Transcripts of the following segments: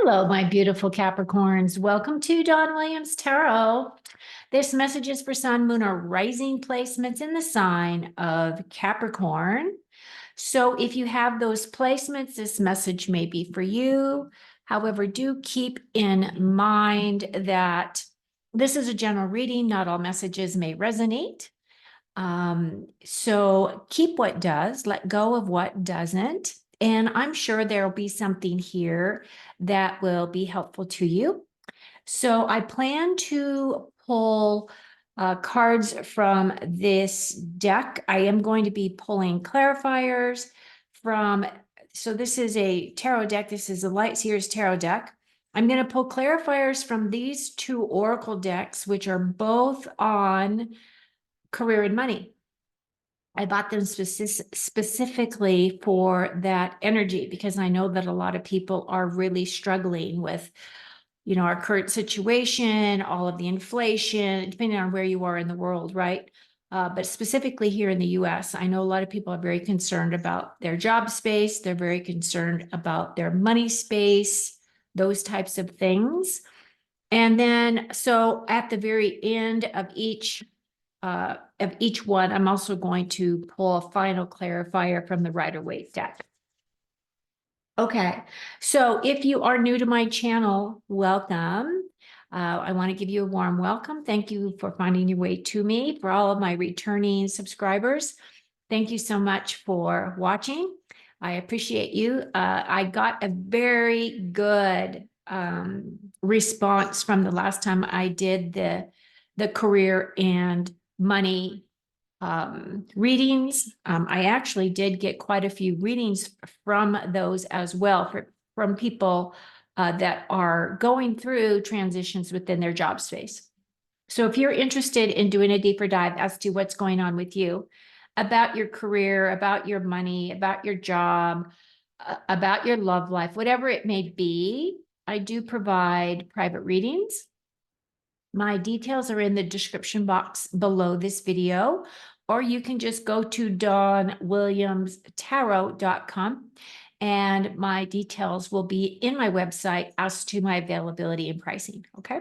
Hello, my beautiful Capricorns. Welcome to Don Williams Tarot. This message is for Sun, Moon, or Rising placements in the sign of Capricorn. So if you have those placements, this message may be for you. However, do keep in mind that this is a general reading. Not all messages may resonate. So keep what does, let go of what doesn't. And I'm sure there'll be something here that will be helpful to you. So I plan to pull cards from this deck. I am going to be pulling clarifiers from, so this is a tarot deck. This is a Light Seers tarot deck. I'm going to pull clarifiers from these two oracle decks, which are both on career and money. I bought them specifically for that energy because I know that a lot of people are really struggling with, our current situation, all of the inflation, depending on where you are in the world, right? But specifically here in the US, I know a lot of people are very concerned about their job space. They're very concerned about their money space, those types of things. And then, so at the very end of each one, I'm also going to pull a final clarifier from the Rider-Waite deck. Okay, so if you are new to my channel, welcome. I want to give you a warm welcome. Thank you for finding your way to me. For all of my returning subscribers, thank you so much for watching. I appreciate you. I got a very good response from the last time I did the career and money readings. I actually did get quite a few readings from those as well from people that are going through transitions within their job space. So if you're interested in doing a deeper dive as to what's going on with you, about your career, about your money, about your job, about your love life, whatever it may be, I do provide private readings. My details are in the description box below this video, or you can just go to donwilliamstarot.com and my details will be in my website as to my availability and pricing, okay?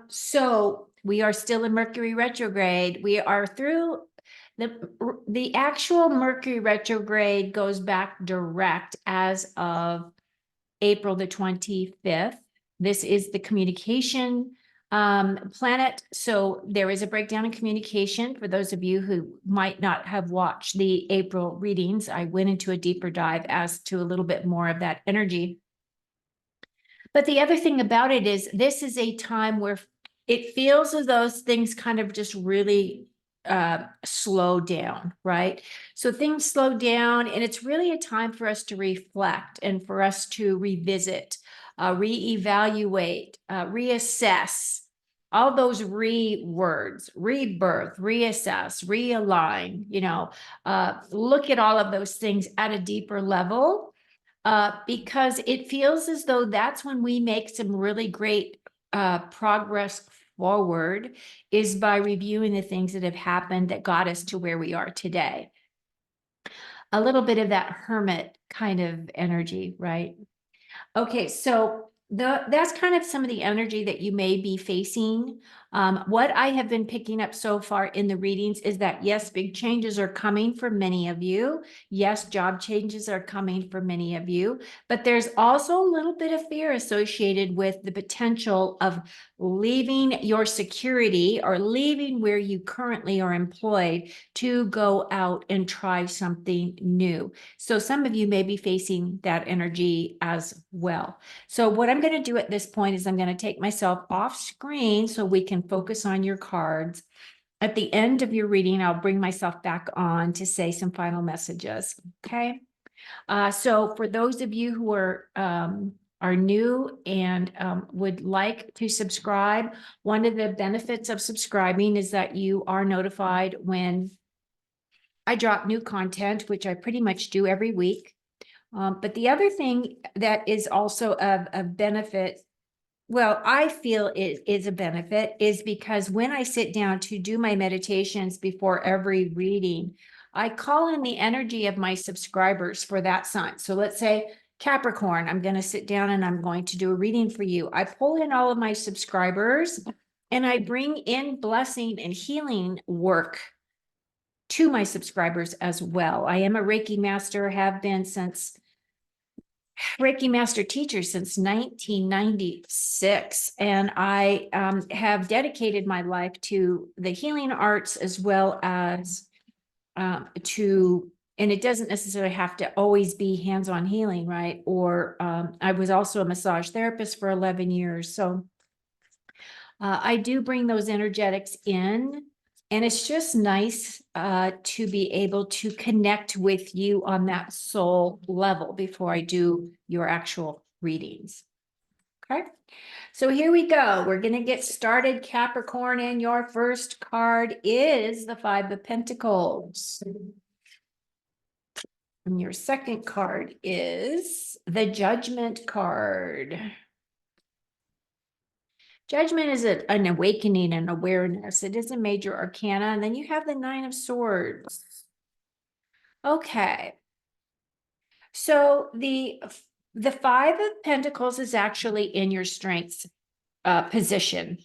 So we are still in Mercury retrograde. We are through the actual Mercury retrograde goes back direct as of April the 25th. This is the communication planet. So there is a breakdown in communication. For those of you who might not have watched the April readings, I went into a deeper dive as to a little bit more of that energy. But the other thing about it is this is a time where it feels as though things kind of just really slow down, right? So things slow down, and it's really a time for us to reflect and for us to revisit, reevaluate, reassess, all those words, rebirth, reassess, realign, look at all of those things at a deeper level, because it feels as though that's when we make some really great progress forward, is by reviewing the things that have happened that got us to where we are today. A little bit of that hermit kind of energy, right? Okay, so that's kind of some of the energy that you may be facing. What I have been picking up so far in the readings is that, yes, big changes are coming for many of you. Yes, job changes are coming for many of you, but there's also a little bit of fear associated with the potential of leaving your security or leaving where you currently are employed to go out and try something new. So some of you may be facing that energy as well. So what I'm going to do at this point is I'm going to take myself off screen so we can focus on your cards. At the end of your reading, I'll bring myself back on to say some final messages. Okay. So for those of you who are new and would like to subscribe, one of the benefits of subscribing is that you are notified when I drop new content, which I pretty much do every week. But the other thing that is also a benefit, well, I feel it is a benefit, is because when I sit down to do my meditations before every reading, I call in the energy of my subscribers for that sign. So let's say Capricorn, I'm going to sit down and I'm going to do a reading for you. I pull in all of my subscribers and I bring in blessing and healing work to my subscribers as well. I am a Reiki master, have been since Reiki master teacher since 1996. And I have dedicated my life to the healing arts as well as and it doesn't necessarily have to always be hands-on healing, right? Or I was also a massage therapist for 11 years. So I do bring those energetics in, and it's just nice to be able to connect with you on that soul level before I do your actual readings. Okay, so here we go. We're going to get started, Capricorn, and your first card is the Five of Pentacles. And your second card is the Judgment card. Judgment is an awakening and awareness. It is a major arcana. And then you have the Nine of Swords. Okay. So the Five of Pentacles is actually in your strengths position.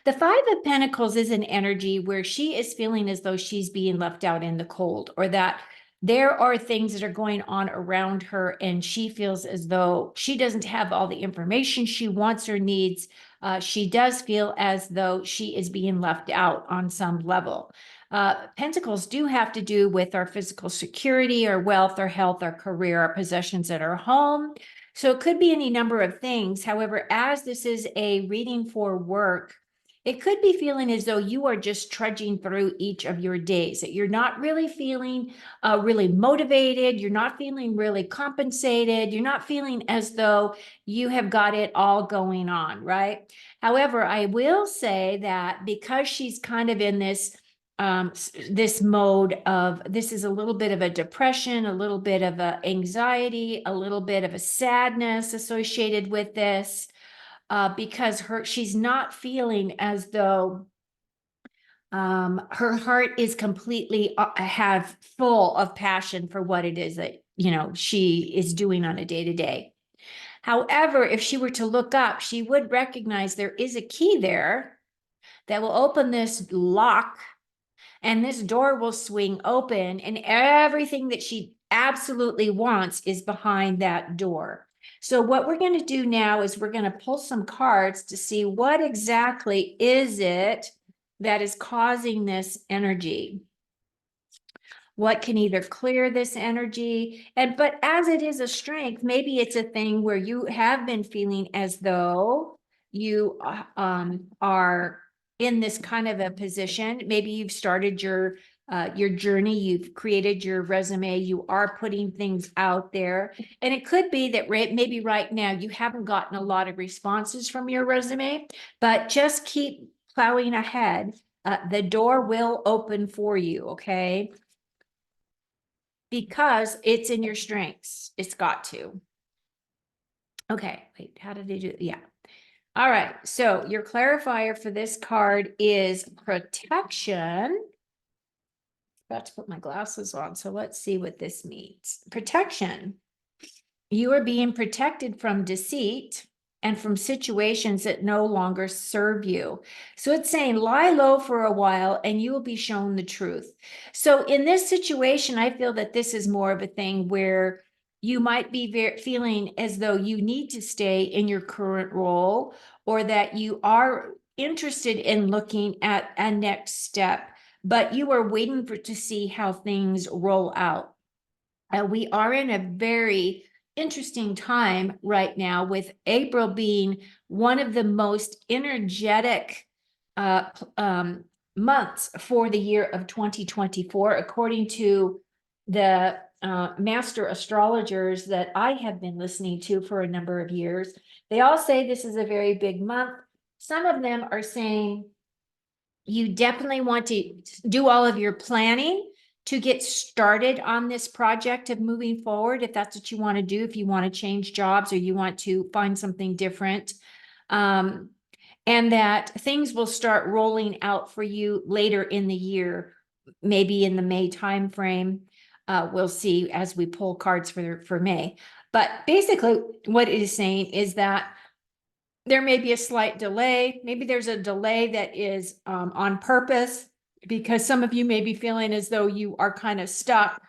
The Five of Pentacles is an energy where she is feeling as though she's being left out in the cold, or that there are things that are going on around her and she feels as though she doesn't have all the information she wants or needs. She does feel as though she is being left out on some level. Pentacles do have to do with our physical security, our wealth, our health, our career, our possessions at our home. So it could be any number of things. However, as this is a reading for work, it could be feeling as though you are just trudging through each of your days, that you're not really feeling really motivated. You're not feeling really compensated. You're not feeling as though you have got it all going on, right? However, I will say that because she's kind of in this this mode of, this is a little bit of a depression, a little bit of a anxiety, a little bit of a sadness associated with this. Because she's not feeling as though her heart is completely have full of passion for what it is that she is doing on a day-to-day. However, if she were to look up, she would recognize there is a key there that will open this lock, and this door will swing open, and everything that she absolutely wants is behind that door. So what we're going to do now is we're going to pull some cards to see what exactly is it that is causing this energy. What can either clear this energy, but as it is a strength, maybe it's a thing where you have been feeling as though you are in this kind of a position. Maybe you've started your journey, you've created your resume, you are putting things out there. And it could be that maybe right now you haven't gotten a lot of responses from your resume, but just keep plowing ahead. The door will open for you, okay? Because it's in your strengths. It's got to. Okay, wait, how did I do? Yeah. All right, so your clarifier for this card is protection. About to put my glasses on, so let's see what this means. Protection. You are being protected from deceit and from situations that no longer serve you. So it's saying lie low for a while and you will be shown the truth. So in this situation, I feel that this is more of a thing where you might be feeling as though you need to stay in your current role, or that you are interested in looking at a next step, but you are waiting to see how things roll out. We are in a very interesting time right now, with April being one of the most energetic months for the year of 2024, according to the master astrologers that I have been listening to for a number of years. They all say this is a very big month. Some of them are saying you definitely want to do all of your planning to get started on this project of moving forward, if that's what you want to do, if you want to change jobs or you want to find something different. And that things will start rolling out for you later in the year, maybe in the May timeframe. We'll see as we pull cards for May. But basically, what it is saying is that there may be a slight delay. Maybe there's a delay that is on purpose, because some of you may be feeling as though you are kind of stuck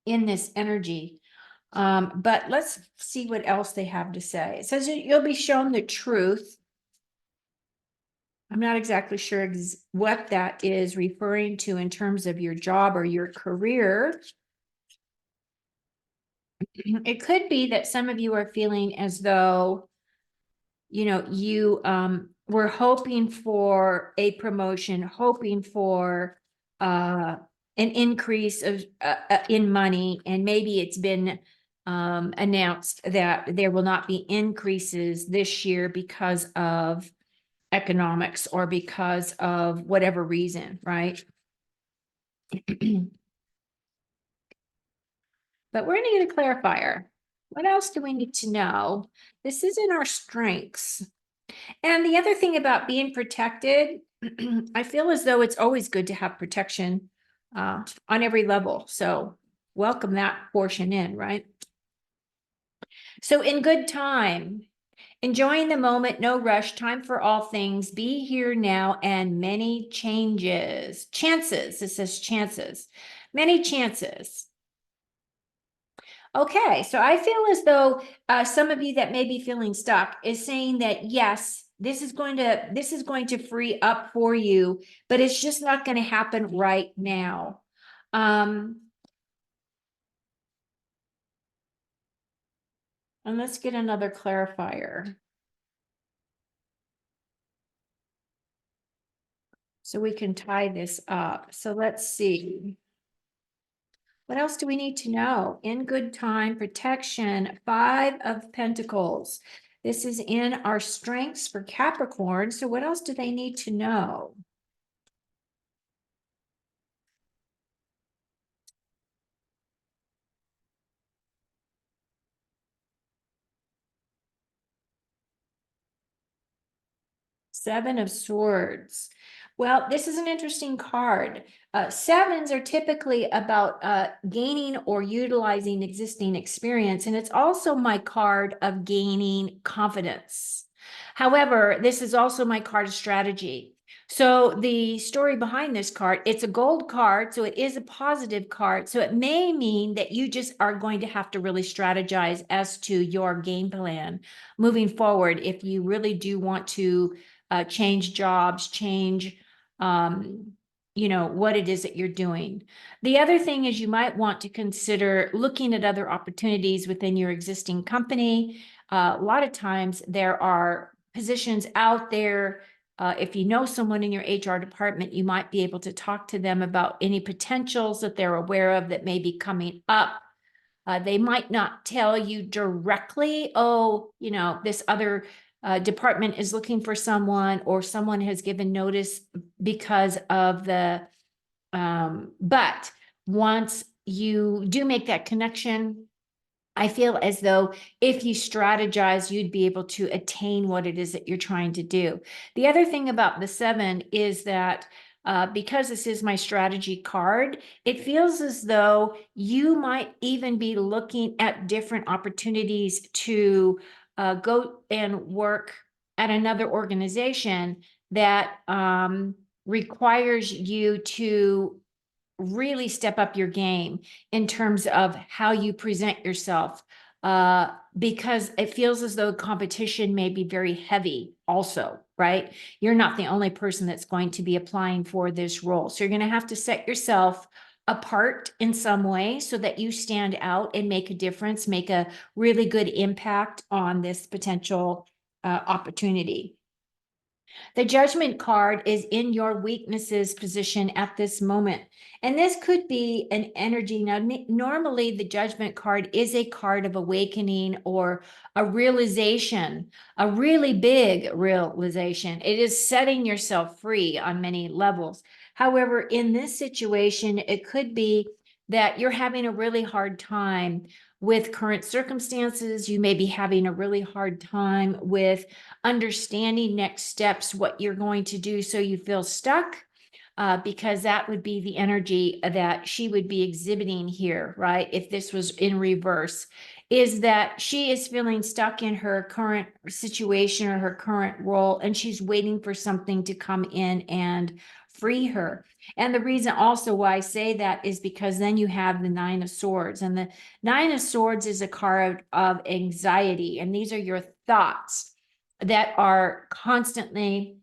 in this energy. But let's see what else they have to say. It says you'll be shown the truth. I'm not exactly sure what that is referring to in terms of your job or your career. It could be that some of you are feeling as though, you were hoping for a promotion, hoping for an increase of in money, and maybe it's been announced that there will not be increases this year because of economics or because of whatever reason, right? But we're going to get a clarifier. What else do we need to know? This is in our strengths. And the other thing about being protected, I feel as though it's always good to have protection on every level. So welcome that portion in, right? So in good time, enjoying the moment, no rush, time for all things, be here now, and many changes. Chances, it says chances, many chances. Okay, so I feel as though some of you that may be feeling stuck is saying that, yes, this is going to free up for you, but it's just not going to happen right now. And let's get another clarifier. So we can tie this up. So let's see. What else do we need to know? In good time, protection, 5 of Pentacles. This is in our strengths for Capricorn. So what else do they need to know? Seven of Swords. Well, this is an interesting card. Sevens are typically about gaining or utilizing existing experience, and it's also my card of gaining confidence. However, this is also my card of strategy. So the story behind this card, it's a gold card, so it is a positive card. So it may mean that you just are going to have to really strategize as to your game plan moving forward if you really do want to change jobs, change, what it is that you're doing. The other thing is you might want to consider looking at other opportunities within your existing company. A lot of times there are positions out there. If you know someone in your HR department, you might be able to talk to them about any potentials that they're aware of that may be coming up. They might not tell you directly, oh, this other department is looking for someone, or someone has given notice because of but once you do make that connection, I feel as though if you strategize, you'd be able to attain what it is that you're trying to do. The other thing about the 7 is that because this is my strategy card, it feels as though you might even be looking at different opportunities to go and work at another organization that requires you to really step up your game in terms of how you present yourself, because it feels as though competition may be very heavy also, right? You're not the only person that's going to be applying for this role. So you're going to have to set yourself apart in some way so that you stand out and make a difference, make a really good impact on this potential opportunity. The Judgment card is in your weaknesses position at this moment. And this could be an energy. Now, normally the Judgment card is a card of awakening or a realization, a really big realization. It is setting yourself free on many levels. However, in this situation, it could be that you're having a really hard time with current circumstances. You may be having a really hard time with understanding next steps, what you're going to do, so you feel stuck. because that would be the energy that she would be exhibiting here, right? If this was in reverse, is that she is feeling stuck in her current situation or her current role, and she's waiting for something to come in and free her. And the reason also why I say that is because then you have the Nine of Swords, and the Nine of Swords is a card of anxiety, and these are your thoughts that are constantly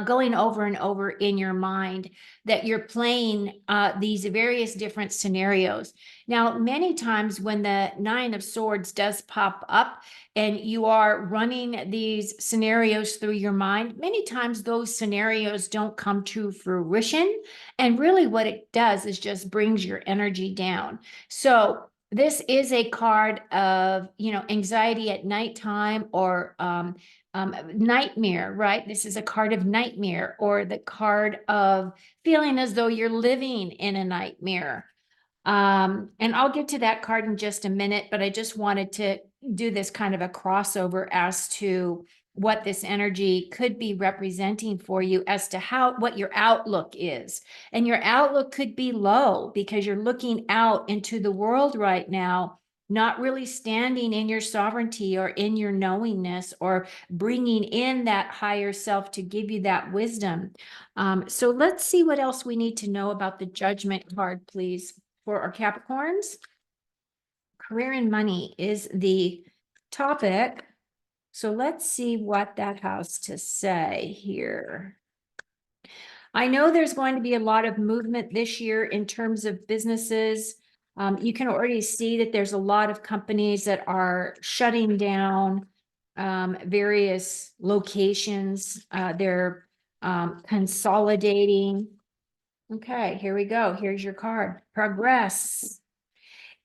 going over and over in your mind, that you're playing these various different scenarios. Now, many times when the Nine of Swords does pop up and you are running these scenarios through your mind, many times those scenarios don't come to fruition. And really what it does is just brings your energy down. So this is a card of, anxiety at nighttime, or nightmare, right? This is a card of nightmare, or the card of feeling as though you're living in a nightmare. And I'll get to that card in just a minute, but I just wanted to do this kind of a crossover as to what this energy could be representing for you, as to what your outlook is. And your outlook could be low because you're looking out into the world right now, not really standing in your sovereignty or in your knowingness, or bringing in that higher self to give you that wisdom. So let's see what else we need to know about the Judgment card, please, for our Capricorns. Career and money is the topic. So let's see what that has to say here. I know there's going to be a lot of movement this year in terms of businesses. You can already see that there's a lot of companies that are shutting down various locations. They're consolidating. Okay, here we go. Here's your card. Progress.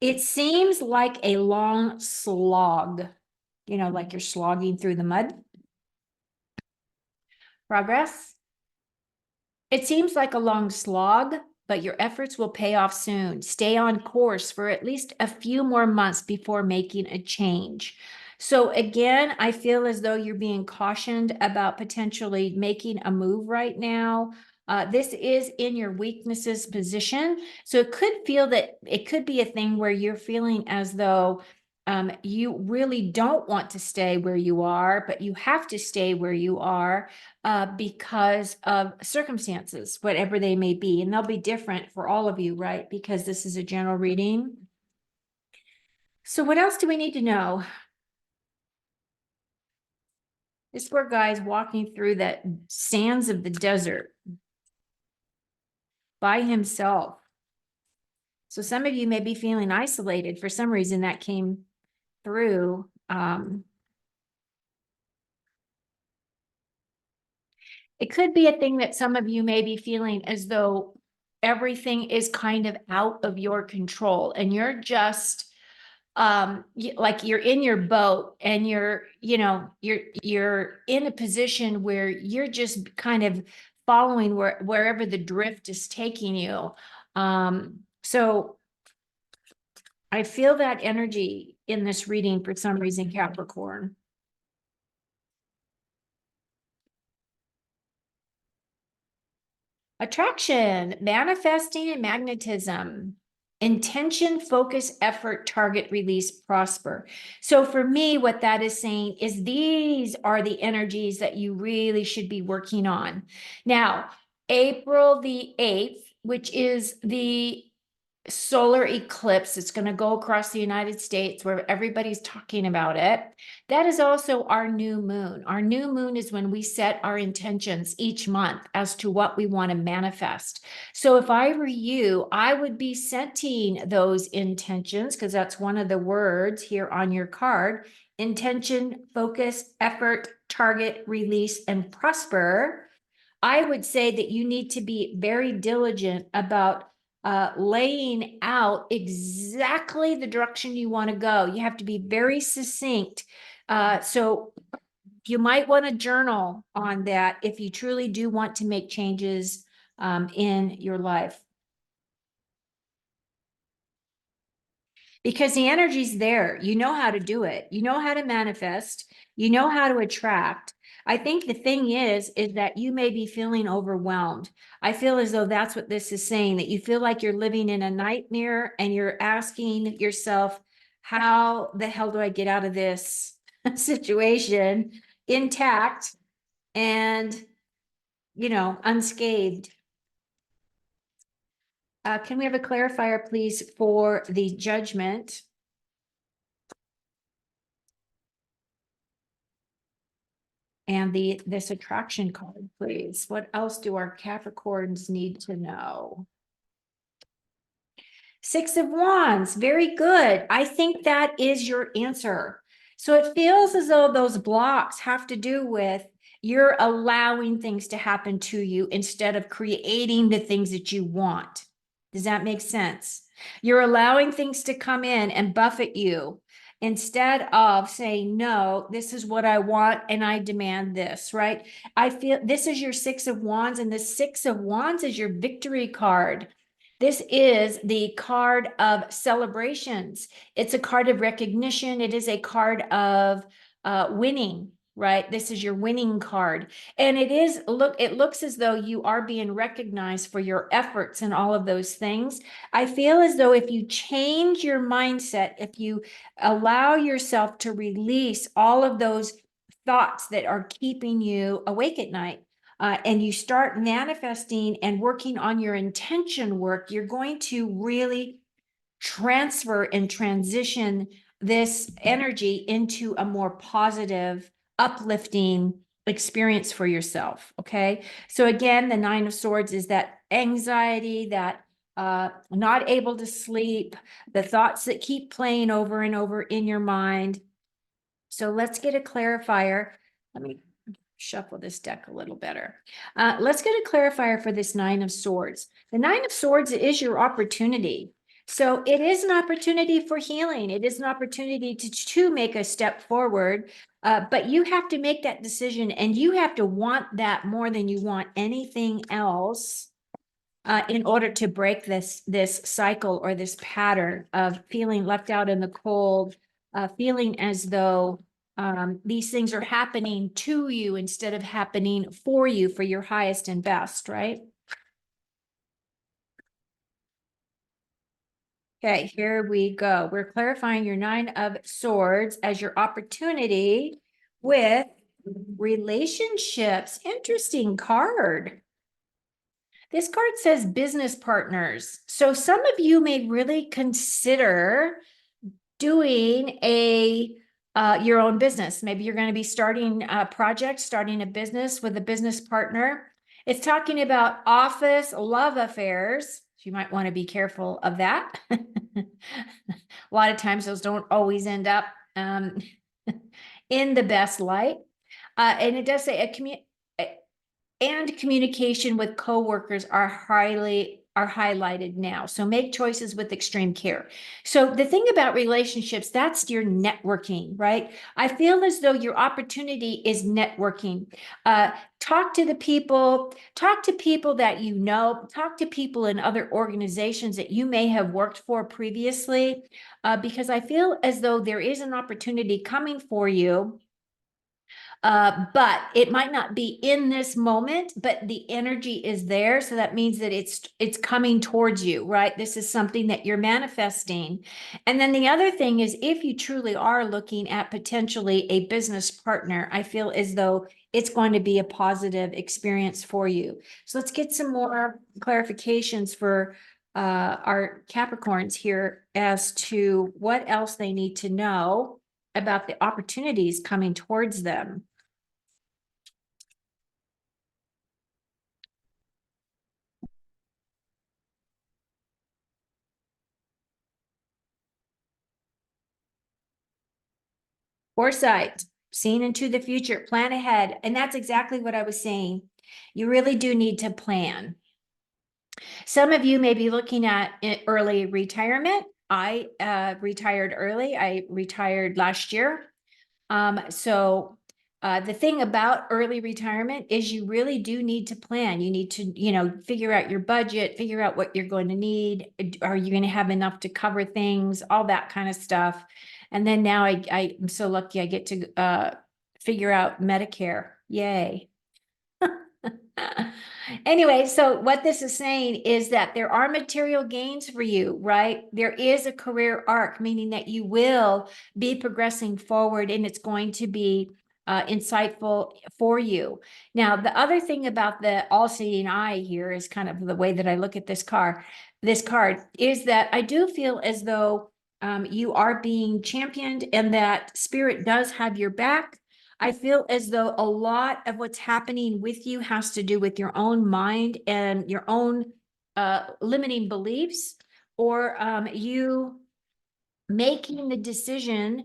It seems like a long slog, like you're slogging through the mud. Progress. It seems like a long slog, but your efforts will pay off soon. Stay on course for at least a few more months before making a change. So again, I feel as though you're being cautioned about potentially making a move right now. This is in your weaknesses position. So it could feel that it could be a thing where you're feeling as though you really don't want to stay where you are, but you have to stay where you are because of circumstances, whatever they may be. And they'll be different for all of you, right? Because this is a general reading. So what else do we need to know? This poor guy's walking through the sands of the desert by himself. So some of you may be feeling isolated. For some reason that came through. It could be a thing that some of you may be feeling as though everything is kind of out of your control, and you're just like you're in your boat, and you're in a position where you're just kind of following wherever the drift is taking you. So I feel that energy in this reading for some reason, Capricorn. Attraction, manifesting, and magnetism. Intention, focus, effort, target, release, prosper. So for me, what that is saying is these are the energies that you really should be working on. Now, April the 8th, which is the solar eclipse, it's going to go across the United States where everybody's talking about it. That is also our new moon. Our new moon is when we set our intentions each month as to what we want to manifest. So if I were you, I would be setting those intentions, because that's one of the words here on your card: intention, focus, effort, target, release, and prosper. I would say that you need to be very diligent about laying out exactly the direction you want to go. You have to be very succinct. So you might want to journal on that if you truly do want to make changes in your life. Because the energy's there. You know how to do it. You know how to manifest. You know how to attract. I think the thing is that you may be feeling overwhelmed. I feel as though that's what this is saying, that you feel like you're living in a nightmare and you're asking yourself, how the hell do I get out of this situation intact and, unscathed? Can we have a clarifier, please, for the Judgment? And this attraction card, please. What else do our Capricorns need to know? Six of Wands, very good. I think that is your answer. So it feels as though those blocks have to do with you're allowing things to happen to you instead of creating the things that you want. Does that make sense? You're allowing things to come in and buffet you instead of saying, no, this is what I want and I demand this, right? I feel this is your Six of Wands, and the Six of Wands is your victory card. This is the card of celebrations. It's a card of recognition. It is a card of winning, right? This is your winning card. And it looks as though you are being recognized for your efforts and all of those things. I feel as though if you change your mindset, if you allow yourself to release all of those thoughts that are keeping you awake at night, and you start manifesting and working on your intention work, you're going to really transfer and transition this energy into a more positive, uplifting experience for yourself. Okay. So again, the Nine of Swords is that anxiety, that not able to sleep, the thoughts that keep playing over and over in your mind. So let's get a clarifier. Let me shuffle this deck a little better. Let's get a clarifier for this Nine of Swords. The Nine of Swords is your opportunity. So it is an opportunity for healing. It is an opportunity to make a step forward, but you have to make that decision, and you have to want that more than you want anything else in order to break this cycle or this pattern of feeling left out in the cold, feeling as though these things are happening to you instead of happening for you for your highest and best, right? Okay, here we go. We're clarifying your Nine of Swords as your opportunity with relationships. Interesting card. This card says business partners. So some of you may really consider doing your own business. Maybe you're going to be starting a project, starting a business with a business partner. It's talking about office love affairs. So you might want to be careful of that. A lot of times those don't always end up in the best light. And it does say and communication with coworkers are highlighted now. So make choices with extreme care. So the thing about relationships, that's your networking, right? I feel as though your opportunity is networking. Talk to people that you know, talk to people in other organizations that you may have worked for previously, because I feel as though there is an opportunity coming for you. But it might not be in this moment, but the energy is there. So that means that it's coming towards you, right? This is something that you're manifesting. And then the other thing is, if you truly are looking at potentially a business partner, I feel as though it's going to be a positive experience for you. So let's get some more clarifications for our Capricorns here as to what else they need to know about the opportunities coming towards them. Foresight, seeing into the future, plan ahead. And that's exactly what I was saying. You really do need to plan. Some of you may be looking at early retirement. I retired early. I retired last year. So the thing about early retirement is you really do need to plan. You need to, figure out your budget, figure out what you're going to need. Are you going to have enough to cover things, all that kind of stuff. And then now I'm so lucky I get to figure out Medicare, Yay. Anyway, so what this is saying is that there are material gains for you, right? There is a career arc, meaning that you will be progressing forward and it's going to be insightful for you. Now, the other thing about the all-seeing eye here is kind of the way that I look at this card is that I do feel as though you are being championed and that spirit does have your back. I feel as though a lot of what's happening with you has to do with your own mind and your own limiting beliefs, or you making the decision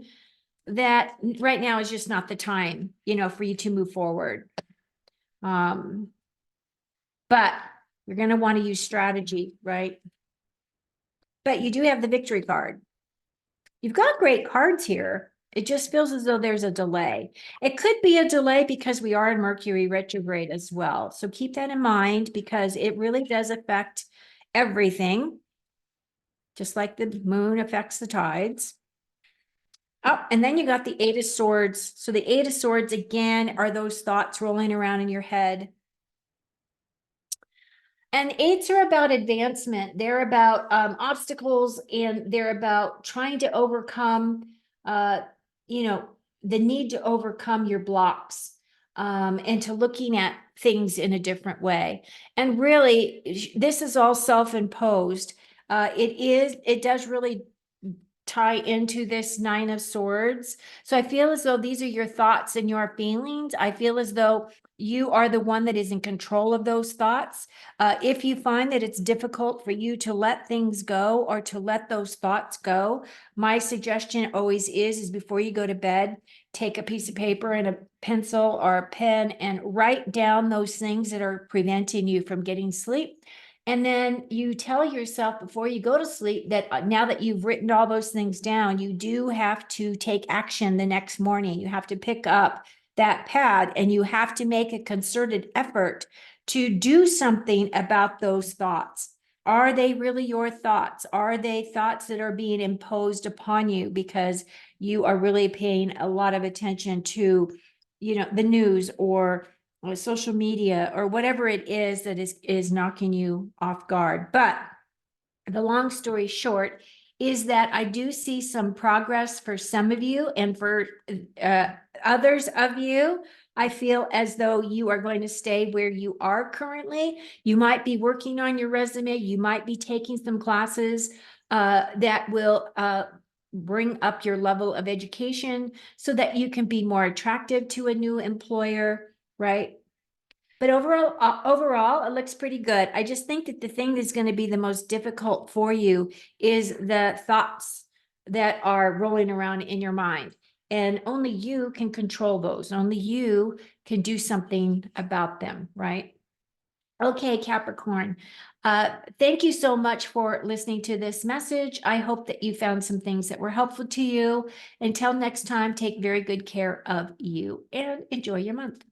that right now is just not the time, for you to move forward. But you're going to want to use strategy, right? But you do have the victory card. You've got great cards here. It just feels as though there's a delay. It could be a delay because we are in Mercury retrograde as well. So keep that in mind because it really does affect everything, just like the moon affects the tides. Oh, and then you got the Eight of Swords. So the Eight of Swords, again, are those thoughts rolling around in your head. And eights are about advancement. They're about obstacles, and they're about trying to overcome, the need to overcome your blocks, and to looking at things in a different way. And really, this is all self-imposed. It does really tie into this Nine of Swords. So I feel as though these are your thoughts and your feelings. I feel as though you are the one that is in control of those thoughts. If you find that it's difficult for you to let things go or to let those thoughts go, my suggestion always is before you go to bed, take a piece of paper and a pencil or a pen and write down those things that are preventing you from getting sleep. And then you tell yourself before you go to sleep that now that you've written all those things down, you do have to take action the next morning. You have to pick up that pad and you have to make a concerted effort to do something about those thoughts. Are they really your thoughts? Are they thoughts that are being imposed upon you because you are really paying a lot of attention to, the news or social media or whatever it is that is knocking you off guard? But the long story short is that I do see some progress for some of you, and for others of you, I feel as though you are going to stay where you are currently. You might be working on your resume. You might be taking some classes that will bring up your level of education so that you can be more attractive to a new employer, right? But overall, it looks pretty good. I just think that the thing that's going to be the most difficult for you is the thoughts that are rolling around in your mind. And only you can control those. Only you can do something about them, right? Okay, Capricorn. Thank you so much for listening to this message. I hope that you found some things that were helpful to you. Until next time, take very good care of you and enjoy your month.